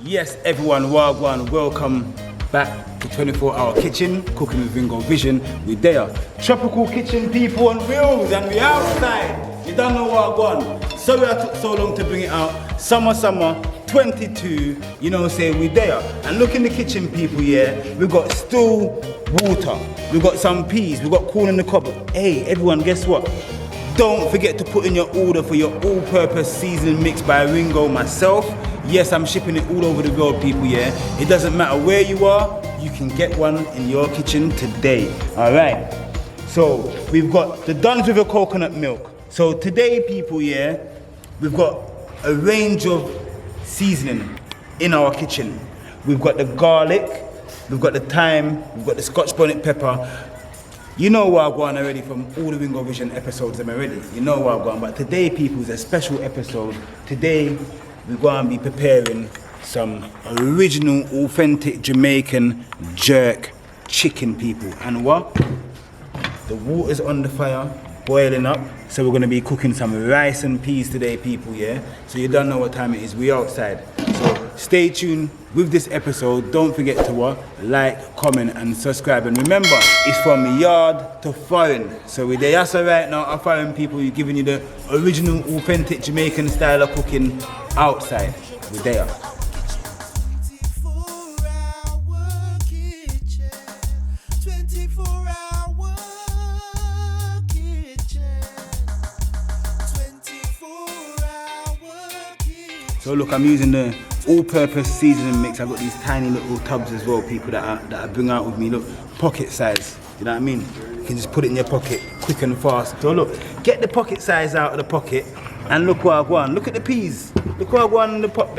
Yes, everyone, wagwan, welcome back to 24-Hour Kitchen, Cooking with Ringo Vision. We're there. Tropical kitchen people on wheels, and we outside. You don't know wagwan. Sorry I took so long to bring it out. Summer 22, you know, say we're there. And look in the kitchen, people, yeah. We've got still water. We've got some peas. We've got corn in the cupboard. Hey, everyone, guess what? Don't forget to put in your order for your all-purpose seasoning mix by Ringo, myself. Yes, I'm shipping it all over the world, people, yeah? It doesn't matter where you are, you can get one in your kitchen today, all right? So, we've got the Duns with a coconut milk. So today, people, yeah, we've got a range of seasoning in our kitchen. We've got the garlic, we've got the thyme, we've got the Scotch bonnet pepper. You know what I've gone already from all the Ringo Vision episodes I'm already. You know what I've gone, but today, people, is a special episode. Today, we're going to be preparing some original, authentic Jamaican jerk chicken, people. And what? The water's on the fire, boiling up. So we're going to be cooking some rice and peas today, people, yeah? So you don't know what time it is, we outside. So stay tuned with this episode. Don't forget to what? Like, comment and subscribe. And remember, it's from yard to foreign. So we're there so right now, our foreign people, we're giving you the original, authentic Jamaican style of cooking outside. We're there. So look, I'm using the all-purpose seasoning mix. I've got these tiny little tubs as well, people, that I bring out with me. Look, pocket size, you know what I mean? You can just put it in your pocket, quick and fast. So look, get the pocket size out of the pocket, and look what I go on. Look at the peas. Look what I go on in the pot.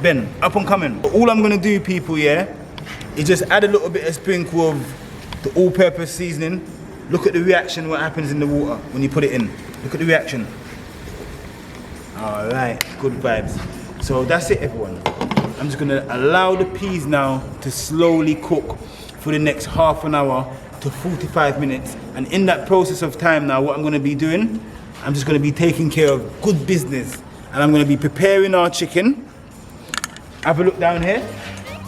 Ben, up and coming. All I'm gonna do, people, yeah, is just add a little bit of sprinkle of the all-purpose seasoning. Look at the reaction, what happens in the water when you put it in. Look at the reaction. All right, good vibes. So that's it, everyone. I'm just gonna allow the peas now to slowly cook for the next half an hour to 45 minutes. And in that process of time now, what I'm gonna be doing, I'm just gonna be taking care of good business. And I'm gonna be preparing our chicken. Have a look down here.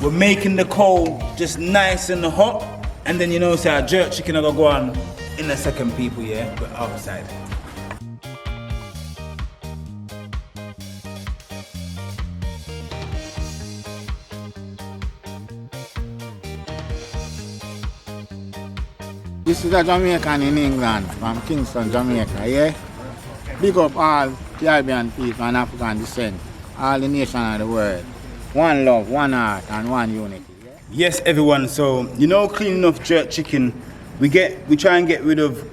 We're making the coal just nice and hot. And then, you know, say our jerk chicken are gonna go on in a second, people, yeah? But outside. This is a Jamaican in England, from Kingston, Jamaica, yeah? Big up all Caribbean people and African descent, all the nations of the world. One love, one heart, and one unity, yeah? Yes, everyone, so, you know, cleaning off jerk chicken, we try and get rid of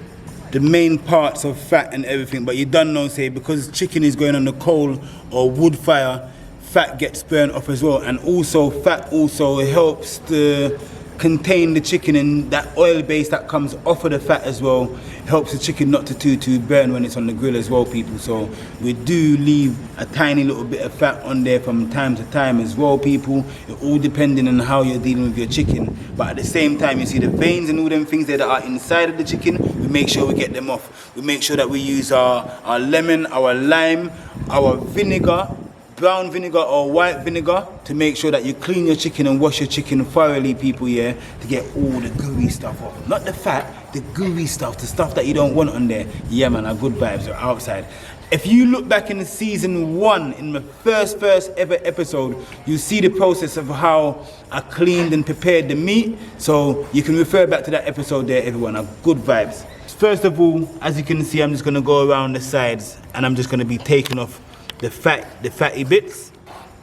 the main parts of fat and everything, but you don't know, say, because chicken is going on the coal or wood fire, fat gets burned off as well, and also fat also helps to contain the chicken, and that oil base that comes off of the fat as well helps the chicken not to too burn when it's on the grill as well, people. So we do leave a tiny little bit of fat on there from time to time as well, people. It all depending on how you're dealing with your chicken, but at the same time, you see the veins and all them things there that are inside of the chicken, we make sure we get them off. We make sure that we use our lemon, our lime, our vinegar, brown vinegar or white vinegar, to make sure that you clean your chicken and wash your chicken thoroughly, people, yeah, to get all the gooey stuff off. Not the fat, the gooey stuff, the stuff that you don't want on there. Yeah, man, our good vibes are outside. If you look back in season 1, in the first ever episode, you see the process of how I cleaned and prepared the meat. So you can refer back to that episode there, everyone. Our good vibes. First of all, as you can see, I'm just gonna go around the sides and I'm just gonna be taking off the fatty bits,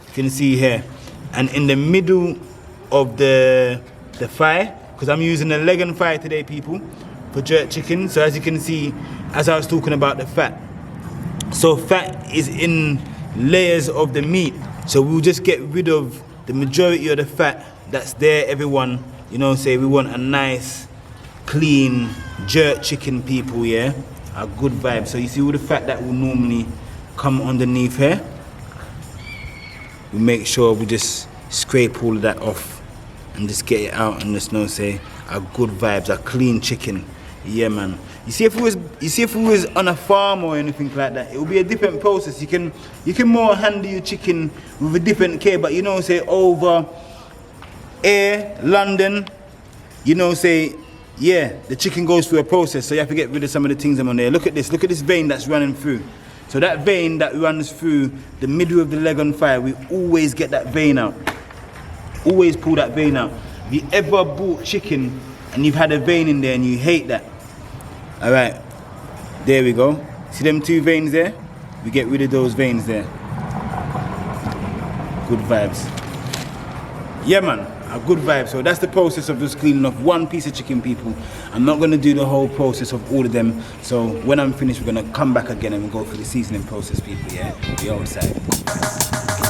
you can see here, and in the middle of the thigh, because I'm using a leg and thigh today, people, for jerk chicken. So as you can see, as I was talking about the fat, so fat is in layers of the meat, so we'll just get rid of the majority of the fat that's there, everyone. You know, say we want a nice clean jerk chicken, people, yeah, a good vibe. So you see all the fat that will normally come underneath here, we make sure we just scrape all of that off and just get it out, and just know, say, a good vibes, a clean chicken. Yeah, man. You see if we was on a farm or anything like that, it would be a different process. You can more handle your chicken with a different care, but you know, say over air, London, you know, say, yeah, the chicken goes through a process, so you have to get rid of some of the things on there. Look at this vein that's running through. So that vein that runs through the middle of the leg on fire, we always get that vein out. Always pull that vein out. Have you ever bought chicken and you've had a vein in there and you hate that? All right, there we go. See them 2 veins there? We get rid of those veins there. Good vibes. Yeah, man, a good vibe. So that's the process of just cleaning off one piece of chicken, people. I'm not gonna do the whole process of all of them. So when I'm finished, we're gonna come back again and we'll go through the seasoning process, people, yeah? We outside.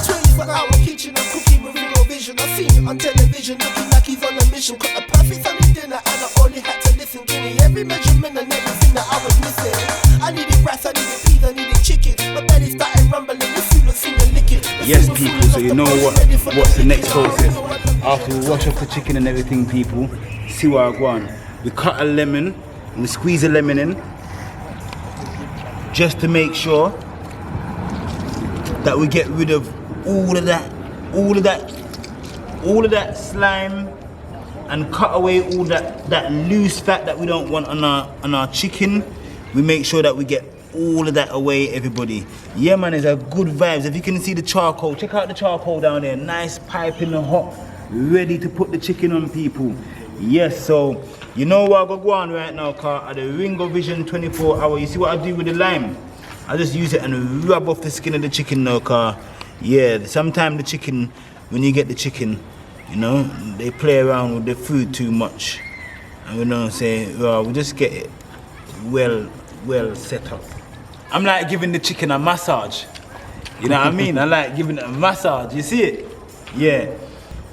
24-hour kitchen and cooking with Ringo vision. I seen it on television, looking like he's on a mission. Got a perfect Sunday dinner and I only had to listen. Give me every measurement and everything that I was missing. I needed rice, I needed peas, I needed chicken. My belly started rumbling, the food was feeling licking. Yes, people, so you know what's the next process. After we wash off the chicken and everything, people, see what I go on. We cut a lemon and we squeeze a lemon in just to make sure that we get rid of all of that slime and cut away all that loose fat that we don't want on our chicken. We make sure that we get all of that away, everybody. Yeah, man, it's a good vibes. If you can see the charcoal, check out the charcoal down there. Nice piping hot, ready to put the chicken on, people. Yes, so you know what I got go on right now, car? At the Ringo Vision 24-hour. You see what I do with the lime? I just use it and rub off the skin of the chicken now, car. Yeah, sometimes the chicken, when you get the chicken, you know, they play around with the food too much. And we don't say, well, we just get it well set up. I'm like giving the chicken a massage. You know what I mean? I like giving it a massage. You see it? Yeah.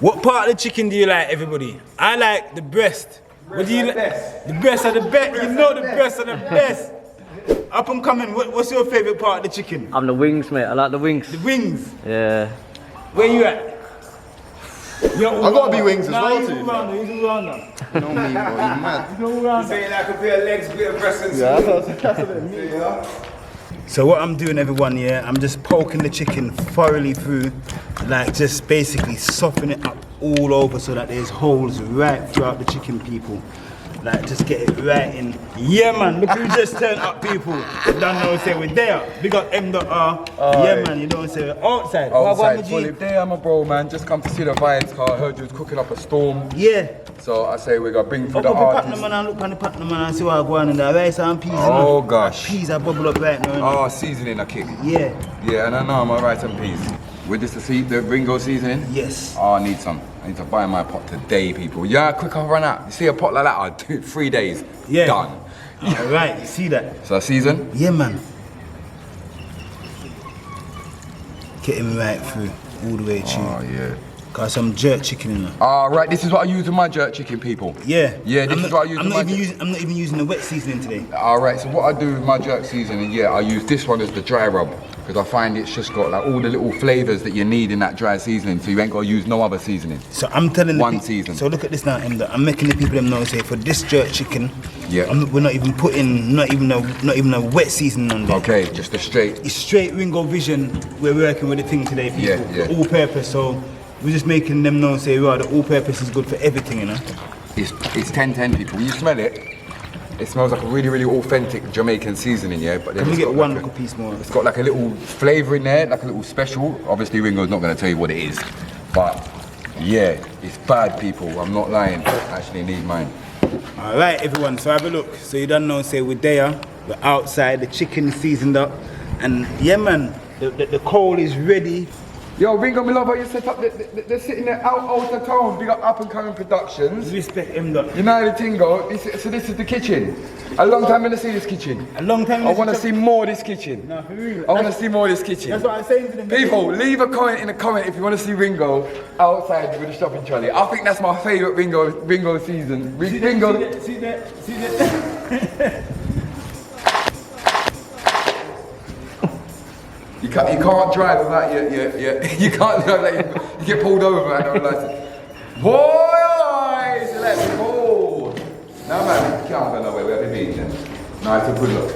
What part of the chicken do you like, everybody? I like the breast. What do you like? The breast are the best. You know the breasts are the best. Up and coming, what's your favourite part of the chicken? I'm the wings, mate. I like the wings. The wings? Yeah. Where you at? I gotta be wings as well, too. He's all rounder. You know me, bro, you mad. He's all rounder. Saying like a pair of legs, bit of breast and So what I'm doing, everyone, yeah, I'm just poking the chicken thoroughly through, like just basically softening it up all over so that there's holes right throughout the chicken, people. Like, just get it right in. Yeah, man, look who just turned up, people. Don't know, say we're there. Big up M.R. Yeah, man, you don't say we're outside. outside, fully there, my bro, man. Just come to see the vibes, car. I heard you was cooking up a storm. Yeah. So I say we're gonna bring through the Look on artists. the man, look on the partner, man, and see what I go on in there. Rice and peas, Oh, man. gosh. Peas are bubble up right now. Oh, seasoning a kick. Yeah. Yeah, and I know I'm alright on peas. With this, the Ringo seasoning? Yes. Oh, I need some. I need to buy my pot today, people. Yeah, quick, I'll run out. You see a pot like that, I'll do it 3 days. Yeah. Done. All right, you see that? So season? Yeah, man. Get him right through, all the way through. Oh, yeah. Got some jerk chicken in there. Ah, right, this is what I use with my jerk chicken, people. Yeah. Yeah, this is what I use I'm with not my even I'm not even using the wet seasoning today. Alright, so what I do with my jerk seasoning, yeah, I use this one as the dry rub. Because I find it's just got like all the little flavours that you need in that dry seasoning, so you ain't got to use no other seasoning. So I'm telling One the season. So look at this now, Emda. I'm making the people them know, say, for this jerk chicken, Yeah. we're not even putting, not even a wet seasoning on there. Okay, just a straight. It's straight Ringo Vision. We're working with the thing today, people. Yeah, yeah. All purpose. So we're just making them know, say, right, the all purpose is good for everything, you know. It's 10-10, people. When you smell it, it smells like a really, really authentic Jamaican seasoning, yeah? But then Can we it's get got one like little piece more? It's got like a little flavour in there, like a little special. Obviously, Ringo's not going to tell you what it is. But yeah, it's bad, people. I'm not lying. I actually need mine. All right, everyone, so have a look. So you don't know, say we're there, we're outside, the chicken seasoned up, and yeah, man, the coal is ready. Yo, Ringo, me love how you set up. They're sitting there out of town, big up and coming productions. Respect him, though. You know the thing, go. So this is the kitchen. A long time to see this kitchen. A long time. I want to see more of this kitchen. No, for real. I want to see more of this kitchen. That's what I'm saying to them. People, leave a comment in the comment if you want to see Ringo outside with a shopping trolley. I think that's my favourite Ringo season. Ringo. See that. You can't drive without you can't drive like you get pulled over without no license. Boy, so let's go. No man, you can't go nowhere. We have to be here. No, it's a good look.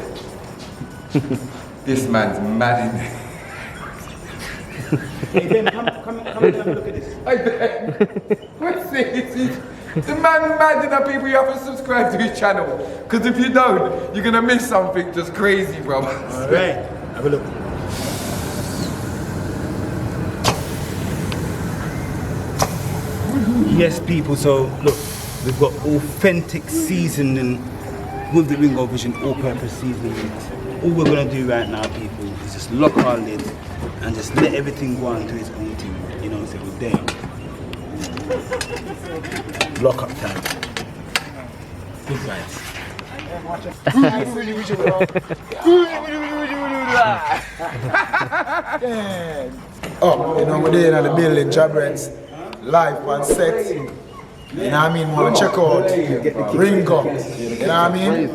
This man's mad in there. Hey Ben, come and have a look at this. Hey, Ben. What's this? The man mad in the people. You have to subscribe to his channel. Because if you don't, you're going to miss something just crazy, bro. Alright, have a look. Yes, people, so look, we've got authentic seasoning with the Ringo Vision all-purpose seasoning. All we're gonna do right now, people, is just lock our lid and just let everything go on to its own thing. You know, so we're there. Lock up time. Good vibes. Oh, you know, we're there in the building, Jabrets, live on set. You know what I mean? Want to check out Ringo. You know what I mean?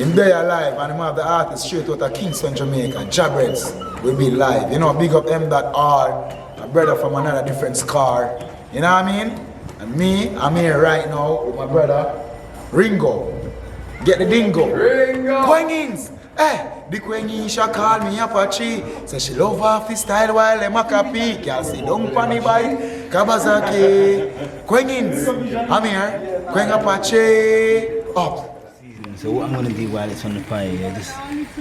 In there live, and we have the artist straight out of Kingston, Jamaica. Jabrets will be live. You know, big up M.R, a brother from another different scar. You know what I mean? And me, I'm here right now with my brother, Ringo. Get the dingo. Ringo! Quangins! Eh, the Quangisha call me Apache. Say she love off the style while them a copy. Can't see don't funny bite. Kabazaki. Quangins, I'm here. Quang Apache. Up. So what I'm gonna do while it's on the fire, yeah, just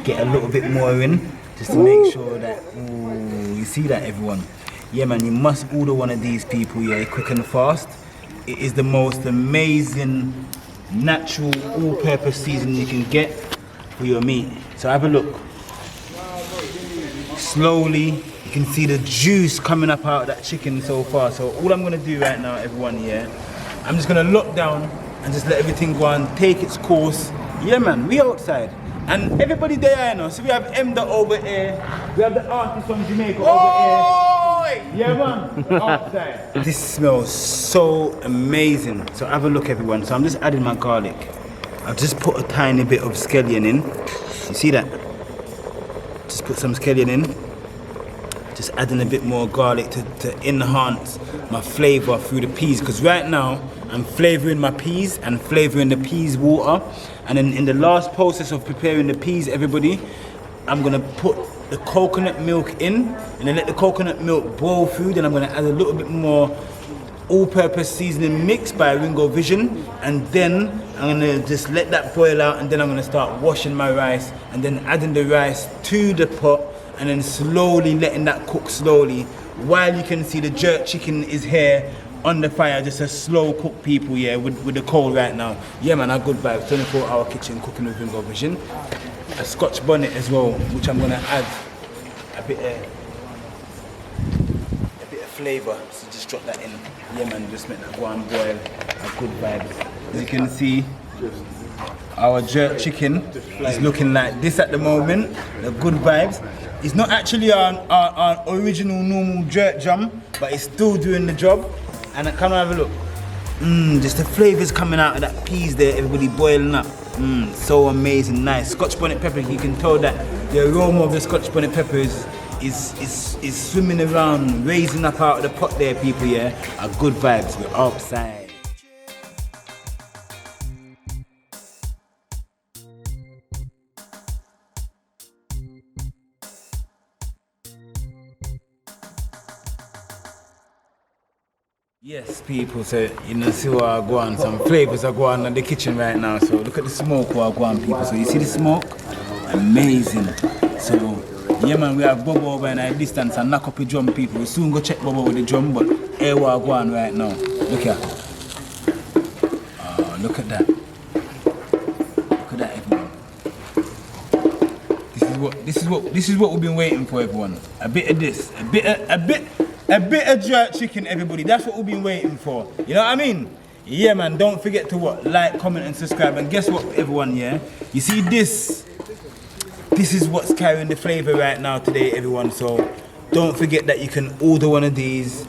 get a little bit more in, just to make sure that, ooh, you see that everyone? Yeah man, you must order one of these people, yeah, quick and fast. It is the most amazing, natural, all-purpose seasoning you can get for your meat. So have a look. Slowly, you can see the juice coming up out of that chicken so far. So all I'm gonna do right now, everyone, yeah, I'm just gonna lock down and just let everything go on, take its course. Yeah man, we outside. And everybody there, you know, so we have M.Dot over here, we have the artist from Jamaica over here. Yeah man, outside. This smells so amazing. So have a look everyone. So I'm just adding my garlic. I've just put a tiny bit of scallion in. You see that? Just put some scallion in. Just adding a bit more garlic to enhance my flavor through the peas. Because right now, I'm flavoring my peas and flavoring the peas water. And then in the last process of preparing the peas, everybody, I'm gonna put the coconut milk in and then let the coconut milk boil through. Then I'm gonna add a little bit more all-purpose seasoning mix by Ringo Vision, and then I'm gonna just let that boil out, and then I'm gonna start washing my rice and then adding the rice to the pot and then slowly letting that cook slowly while you can see the jerk chicken is here on the fire, just a slow cook, people, yeah, with the coal right now. Yeah man, a good vibe, 24-hour kitchen cooking with Ringo Vision. A Scotch bonnet as well, which I'm gonna add a bit of flavor, so just drop that in. Yeah man, just make that go and boil, a good vibe. As you can see, our jerk chicken is looking like this at the moment, the good vibes. It's not actually our original normal jerk jam, but it's still doing the job. And come and have a look. Just the flavors coming out of that peas there, everybody boiling up. So amazing, nice. Scotch bonnet pepper, you can tell that the aroma of the Scotch bonnet pepper is swimming around, raising up out of the pot there, people, yeah. A good vibes, we're outside. Yes, people, so you know, see what I go on, some flavors are going on in the kitchen right now. So look at the smoke what I go on, people. So you see the smoke? Amazing. So yeah man, we have Bobo over in a distance and knock up the drum, people. We soon go check Bobo with the drum, but here what I go on right now. Look here. Oh, look at that. Look at that, everyone. This is what we've been waiting for, everyone. A bit of this, a bit of jerk chicken, everybody. That's what we've been waiting for. You know what I mean? Yeah, man. Don't forget to what? Like, comment, and subscribe. And guess what, everyone? Yeah. You see this? This is what's carrying the flavor right now today, everyone. So don't forget that you can order one of these.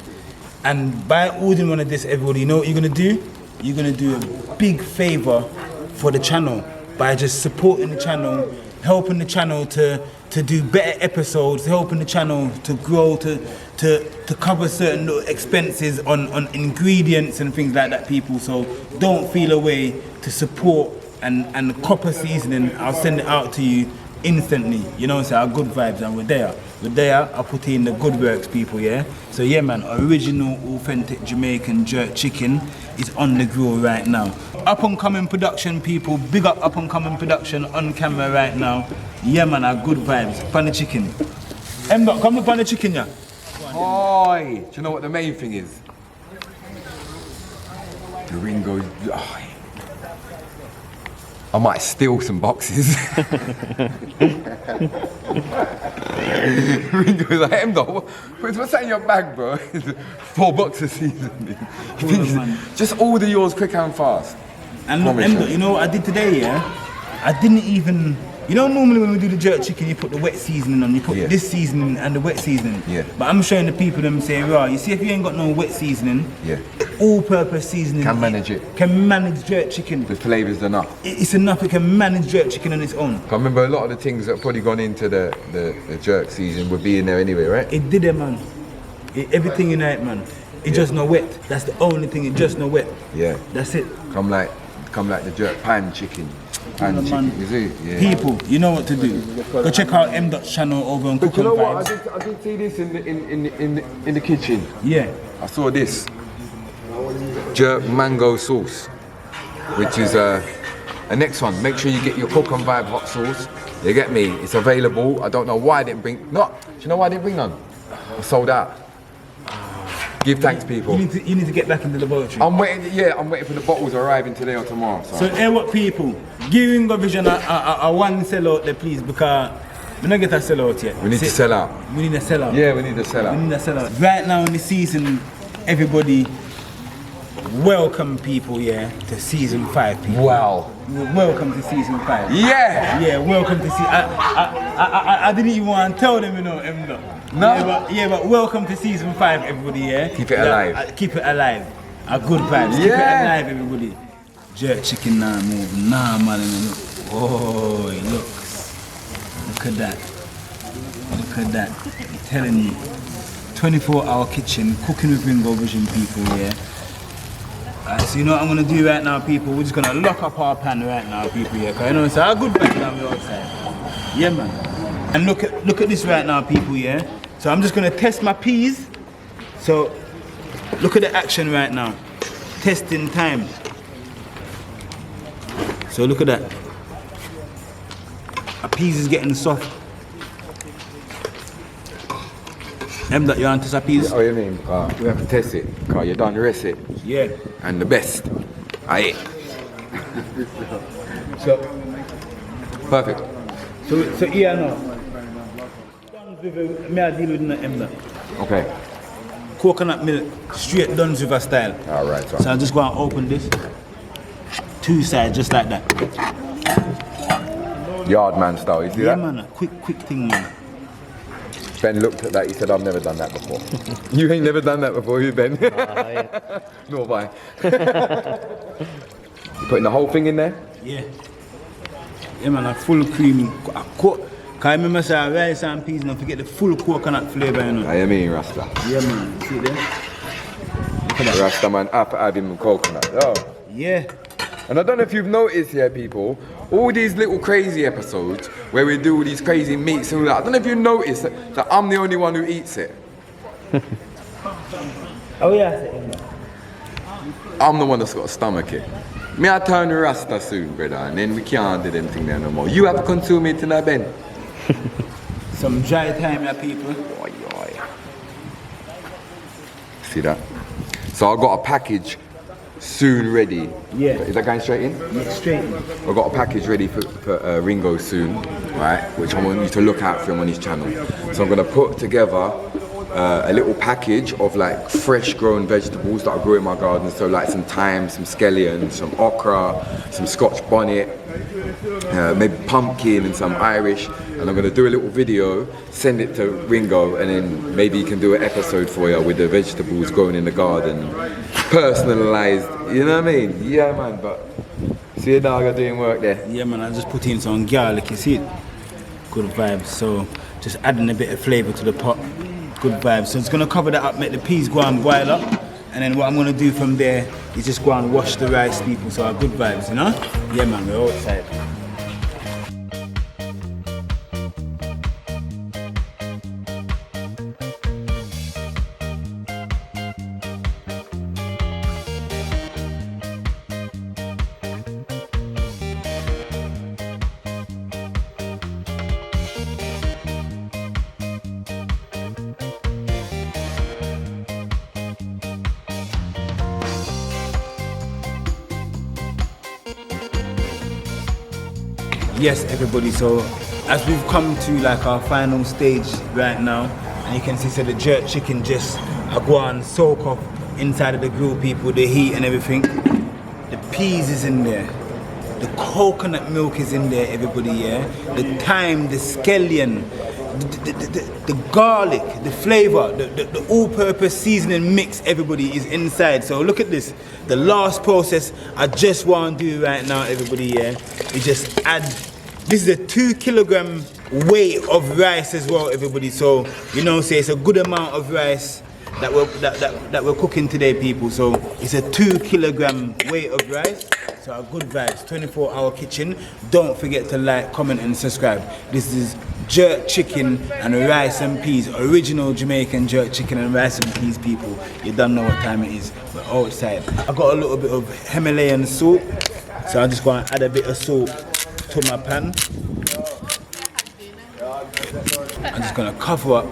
And by ordering one of this, everybody, you know what you're gonna do? You're gonna do a big favor for the channel by just supporting the channel, helping the channel to do better episodes, helping the channel to grow, to cover certain little expenses on ingredients and things like that, people. So don't feel away to support and the copper seasoning, I'll send it out to you instantly. You know what I'm saying? Our good vibes, and we're there. I put in the good works, people, yeah? So yeah, man, original, authentic Jamaican jerk chicken is on the grill right now. Up and coming production, people, big up and coming production on camera right now. Yeah, man, our good vibes. Pan the chicken. Dot, come up on the chicken, yeah? Oi! Do you know what the main thing is? The Ringo. Oh, I might steal some boxes. Ringo's like, Dot, what's that in your bag, bro? 4 boxes seasoning. Just order yours quick and fast. And look, you know what I did today, yeah? I didn't even... You know, normally when we do the jerk chicken, you put the wet seasoning on. You put this seasoning and the wet seasoning. Yeah. But I'm showing the people them saying, right, you see, if you ain't got no wet seasoning, all-purpose seasoning Can manage it. Can manage jerk chicken. The flavour's enough. It's enough. It can manage jerk chicken on its own. I remember a lot of the things that have probably gone into the jerk season would be in there anyway, right? It did it, man. Everything in it, man. It just no wet. That's the only thing. It just no wet. Yeah. That's it. Come like the jerk pan chicken. Pan chicken, you see? Yeah. People, you know what to do. Go check out Dot's channel over on But Cooking you know what? Vibes. I did see this in the kitchen. Yeah. I saw this jerk mango sauce, which is a next one. Make sure you get your Cook and Vibe hot sauce. You get me? It's available. I don't know why I didn't bring. Do you know why I didn't bring none? I sold out. Give thanks, people. You need to get back into the laboratory. I'm waiting for the bottles arriving today or tomorrow. So hear what, people? Give Ringo Vision a one sellout there, please, because we don't get a sellout yet. We need to sell out. We need a sellout. Yeah, we need to sell out. We need a sellout. Right now in the season, everybody, welcome people, yeah, to season 5, people. Wow. Welcome to season 5. Yeah. Yeah, welcome to season. I didn't even want to tell them, you know, No. Yeah, but welcome to season 5, everybody. Yeah. Keep it alive. Keep it alive. A good vibes. Keep it alive, everybody. Jerk chicken now move. Nah, man. Oh, look at that. Look at that. I'm telling you. 24-hour kitchen, cooking with Ringo Vision, people. Yeah. So you know what I'm gonna do right now, people? We're just gonna lock up our pan right now, people. Yeah. Cause you know it's a good vibes down the outside. Yeah, man. And look at this right now, people, yeah? So I'm just gonna test my peas. So look at the action right now. Testing time. So look at that. My peas is getting soft. That you want to test our peas? Oh, you mean? We have to test it, because you done the recipe. Yeah. And the best. Aye. So Perfect. So yeah, no. Me I deal with that. Okay. Coconut milk, straight Duns River style. All right. So I'm just going to open this. 2 sides, just like that. Yardman style, you see Yeah, that? man, a quick thing, man. Ben looked at that, he said, I've never done that before. You ain't never done that before, you, Ben? Nor have I. You putting the whole thing in there? Yeah. Yeah, man, a full creamy. Can I remember say rice and peas and forget the full coconut flavour, you know? I mean, Rasta. Yeah, man. See there? Look at that. Rasta man, have to add him coconut. Oh. Yeah. And I don't know if you've noticed here, people, all these little crazy episodes where we do all these crazy meats and all that, I don't know if you noticed that I'm the only one who eats it. Oh, yeah. I'm the one that's got a stomach it. Me I turn the Rasta soon, brother, and then we can't do anything there no more. You have to consume it tonight, Ben. Some dry time, yeah, people. Oi, oi. See that? So I got a package soon ready. Yeah. Is that going straight in? Yeah, straight. I've got a package ready for Ringo soon, right? Which I want you to look out for him on his channel. So I'm gonna put together a little package of like fresh grown vegetables that I grew in my garden. So like some thyme, some scallion, some okra, some scotch bonnet, maybe pumpkin and some Irish. And I'm gonna do a little video, send it to Ringo, and then maybe he can do an episode for you with the vegetables grown in the garden, personalized. You know what I mean? Yeah, man. But see a dog doing work there. Yeah, man, I just put in some garlic, you see it? Good vibes. So just adding a bit of flavour to the pot. Good vibes. So it's gonna cover that up, make the peas go and boil up. And then what I'm gonna do from there is just go and wash the rice, people. So good vibes, you know? Yeah, man, we're outside. Yes, everybody, so as we've come to like our final stage right now, and you can see so the jerk chicken just go and soak up inside of the grill, people, the heat and everything. The peas is in there, the coconut milk is in there, everybody, yeah? The thyme, the scallion, the garlic, the flavor, the all-purpose seasoning mix, everybody, is inside. So look at this. The last process I just want to do right now, everybody, yeah, is just add. This is a 2 kilogram weight of rice as well, everybody. So you know, say it's a good amount of rice that we're cooking today, people. So it's a 2 kilogram weight of rice. So our good vibes, 24-hour kitchen. Don't forget to like, comment, and subscribe. This is jerk chicken and rice and peas, original Jamaican jerk chicken and rice and peas, people. You don't know what time it is. We're outside. I got a little bit of Himalayan salt, so I'm just going to add a bit of salt to my pan. I'm just gonna cover up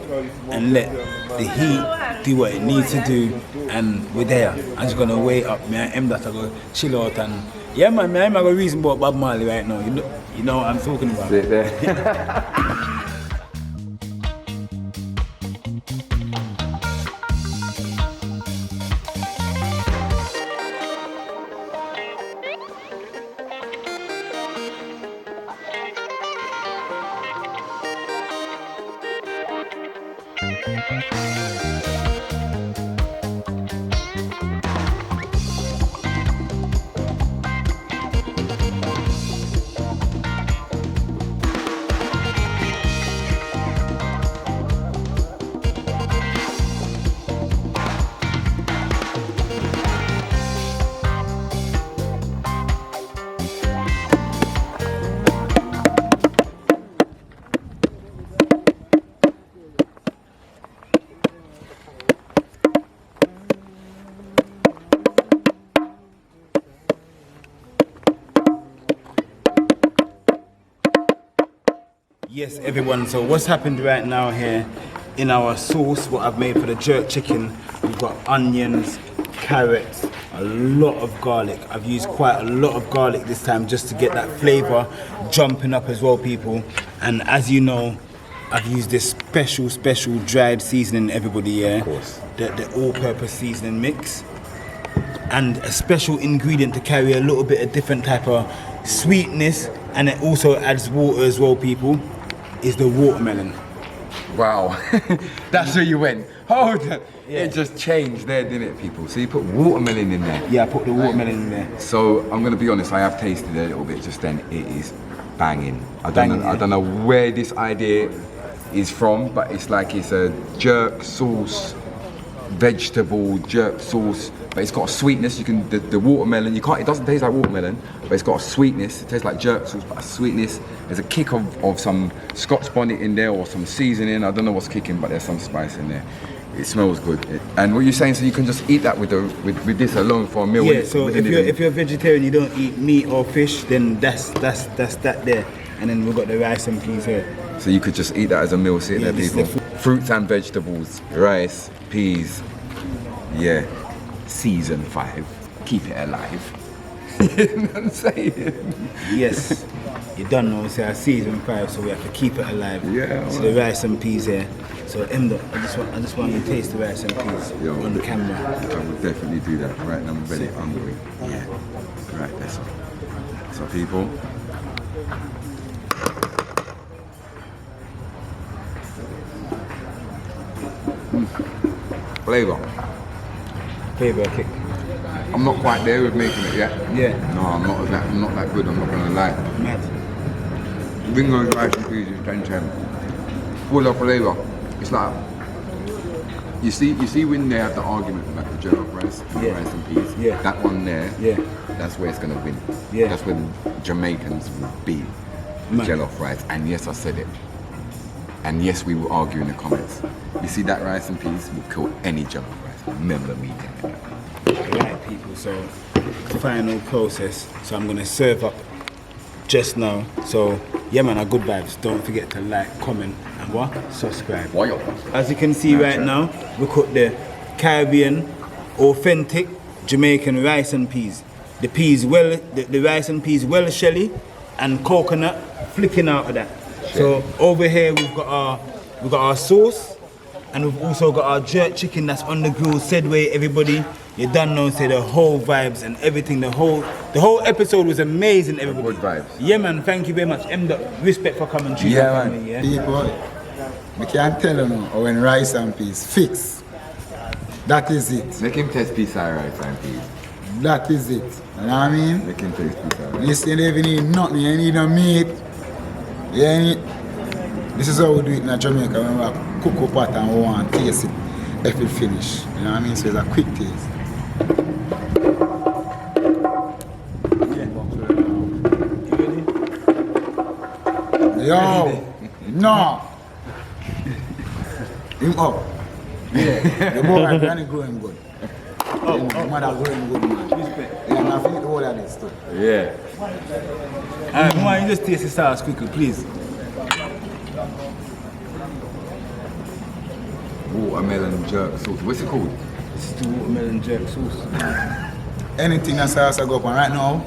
and let the heat do what it needs to do, and we're there. I'm just gonna wait up, man. I'm that I go chill out and yeah, man. I'm gonna reason about Bob Marley right now. You know what I'm talking about. Sit there. Yes, everyone, so what's happened right now here in our sauce, what I've made for the jerk chicken, we've got onions, carrots, a lot of garlic. I've used quite a lot of garlic this time just to get that flavor jumping up as well, people. And as you know, I've used this special dried seasoning, everybody, yeah? Of course. The all-purpose seasoning mix. And a special ingredient to carry a little bit of different type of sweetness, and it also adds water as well, people, is the watermelon. Wow, that's where you went. Hold on. Yeah. It just changed there, didn't it, people? So you put watermelon in there. Yeah, I put the watermelon in there. So I'm gonna be honest, I have tasted it a little bit just then. It is banging. I don't know where this idea is from, but it's like it's a jerk sauce, vegetable jerk sauce, but it's got a sweetness. You can the watermelon. You can't. It doesn't taste like watermelon, but it's got a sweetness. It tastes like jerk sauce, but a sweetness. There's a kick of some Scotch bonnet in there or some seasoning. I don't know what's kicking, but there's some spice in there. It smells good. And what you're saying, so you can just eat that with this alone for a meal. Yeah. So if you're a vegetarian, you don't eat meat or fish, then that's that there. And then we've got the rice and peas here. So you could just eat that as a meal, sit there, people. Fruits and vegetables, rice, peas. Yeah. Season 5. Keep it alive. You know what I'm saying? Yes. You don't know, it's our season 5, so we have to keep it alive. Yeah. So the rice and peas here. So Emdo, I just want you to taste the rice and peas on the camera. I will definitely do that. Right now I'm very hungry. Yeah. Right, that's all. So people. Flavor kick. I'm not quite there with making it yet. Yeah. No, I'm not that good, I'm not gonna lie. Mad. Ringo's rice and peas is 10-10. Full of flavour. It's like You see when they have the argument about the jollof rice, and the rice and peas. Yeah. That one there. Yeah. That's where it's gonna win. Yeah. That's where the Jamaicans will beat the Man. jollof rice. And yes, I said it. And yes, we will argue in the comments. You see that rice and peas will kill any jollof rice. Remember me telling you. Right, people, so final process. So I'm gonna serve up just now. So yeah, man, good vibes. Don't forget to like, comment, and what? Subscribe. Why you? As you can see right now, we cook the Caribbean, authentic Jamaican rice and peas. The peas the rice and peas well shelly, and coconut flicking out of that. So over here we've got our sauce, and we've also got our jerk chicken that's on the grill. Said way, everybody, you done know, say the whole vibes and everything. The whole episode was amazing, everybody. Good vibes. Yeah, man. Thank you very much. Respect for coming through. Yeah, for man. me, yeah? People, we can't tell you now when rice and peas fix. That is it. Make him taste peas and rice and peas. That is it. You know what I mean? Make him taste peas and rice. Listen, if you need nothing, you need no meat. You need... This is how we do it in Jamaica when we cook up pot and we want to taste it if it finish. You know what I mean? So it's a quick taste. Yo, no. Him up. Yeah, the boy and granny growing good. The mother growing good, man. Respect. Yeah, and I feel all of this too. Yeah. Alright, why you just taste the sauce quickly, please? Watermelon jerk sauce. What's it called? This is the watermelon jerk sauce. Anything that sauce I go up on right now,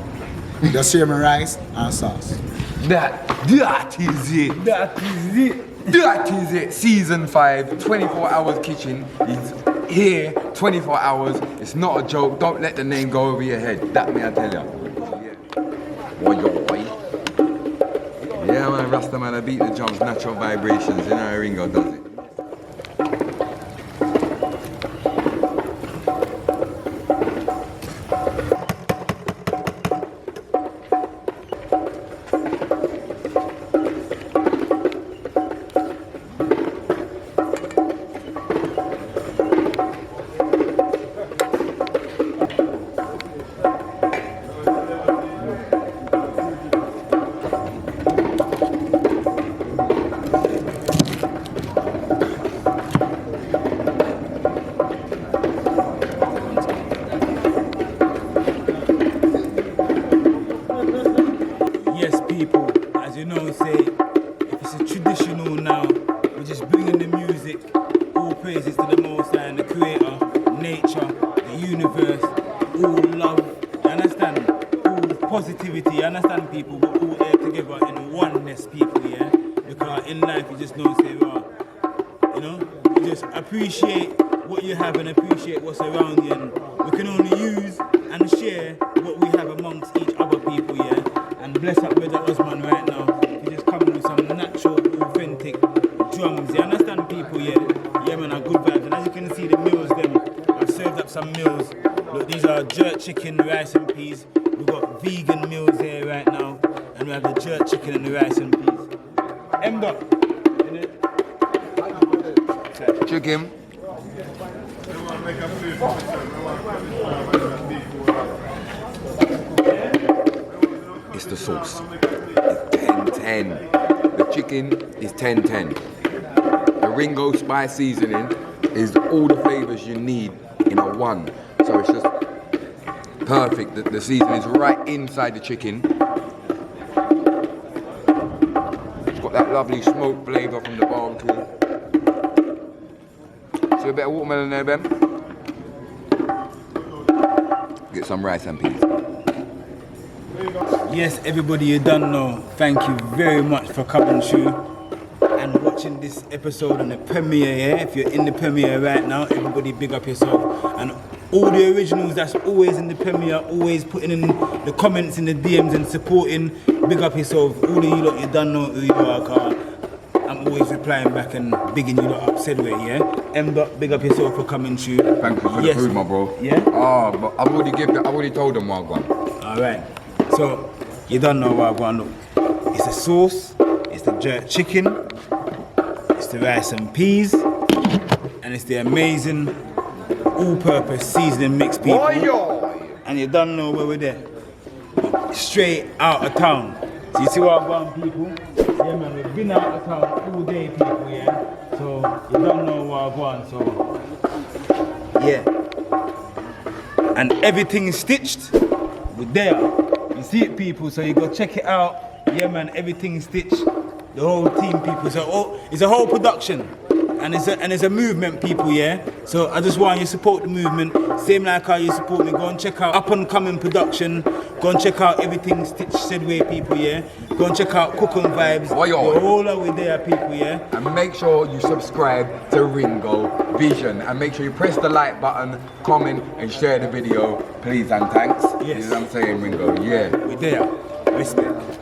just share my rice and sauce. That is it. That is it. That is it. Season 5, 24 hours kitchen. It's here, 24 hours. It's not a joke. Don't let the name go over your head. That may I tell you. Boy, boy. Yeah, man, Rasta man, I beat the drums, natural vibrations. You know how Ringo does it. Yes, people, as you know, say, if it's a traditional now, we're just bringing the music, all praises to the Most High and the Creator, nature, the universe, all love, you understand? All positivity, you understand, people? We're all there together in oneness, people, yeah? Because in life, you just don't say, well, you know, you just appreciate what you have and appreciate what's around you, and we can only use and share what we have amongst each other, people, yeah? And bless up Brother Osman right now. He just coming with some natural, authentic drums. You understand, people? Yeah, yeah, man, are good vibes. And as you can see, the meals, I've served up some meals. Look, these are jerk chicken, rice and peas. We've got vegan meals here right now, and we have the jerk chicken and the rice and peas. Ember, Chicken. It's the sauce. It's 10-10. The chicken is 10-10. The Ringo spice seasoning is all the flavors you need in a one. So it's just perfect. The seasoning is right inside the chicken. It's got that lovely smoke flavor from the barbecue. See a bit of watermelon there, Ben? Get some rice and peas. yes, everybody, you done know. Thank you very much for coming through and watching this episode on the premiere, yeah? If you're in the premiere right now, everybody big up yourself. And all the originals that's always in the premiere, always putting in the comments in the DMs and supporting, big up yourself. All of you lot, you done know who you are, car. I'm always replying back and bigging you lot up, said way, yeah? Big up yourself for coming through. Thank you for the food, my bro. Yeah? Oh, but I've already told them what I want. Alright, so you don't know what I want. Look, it's the sauce, it's the jerk chicken, it's the rice and peas, and it's the amazing all-purpose seasoning mix, people. And you don't know where we're there. Straight out of town. So you see what I've done, people? Yeah, man, we've been out of town all day, people, yeah? So you don't know what I've done, so yeah. And everything is stitched. We're there. You see it, people, so you go check it out. Yeah, man, everything is stitched. The whole team, people. So it's a whole production. And it's a movement, people, yeah? So I just want you to support the movement. Same like how you support me. Go and check out Up and Coming Production. Go and check out Everything Stitched Said Way, people, yeah? Go and check out Cook and Vibes. Oi, oi. We're all over there, people, yeah? And make sure you subscribe to Ringo Vision. And make sure you press the like button, comment, and share the video. Please and thanks. Yes. You know what I'm saying, Ringo? Yeah. We're there. Respect.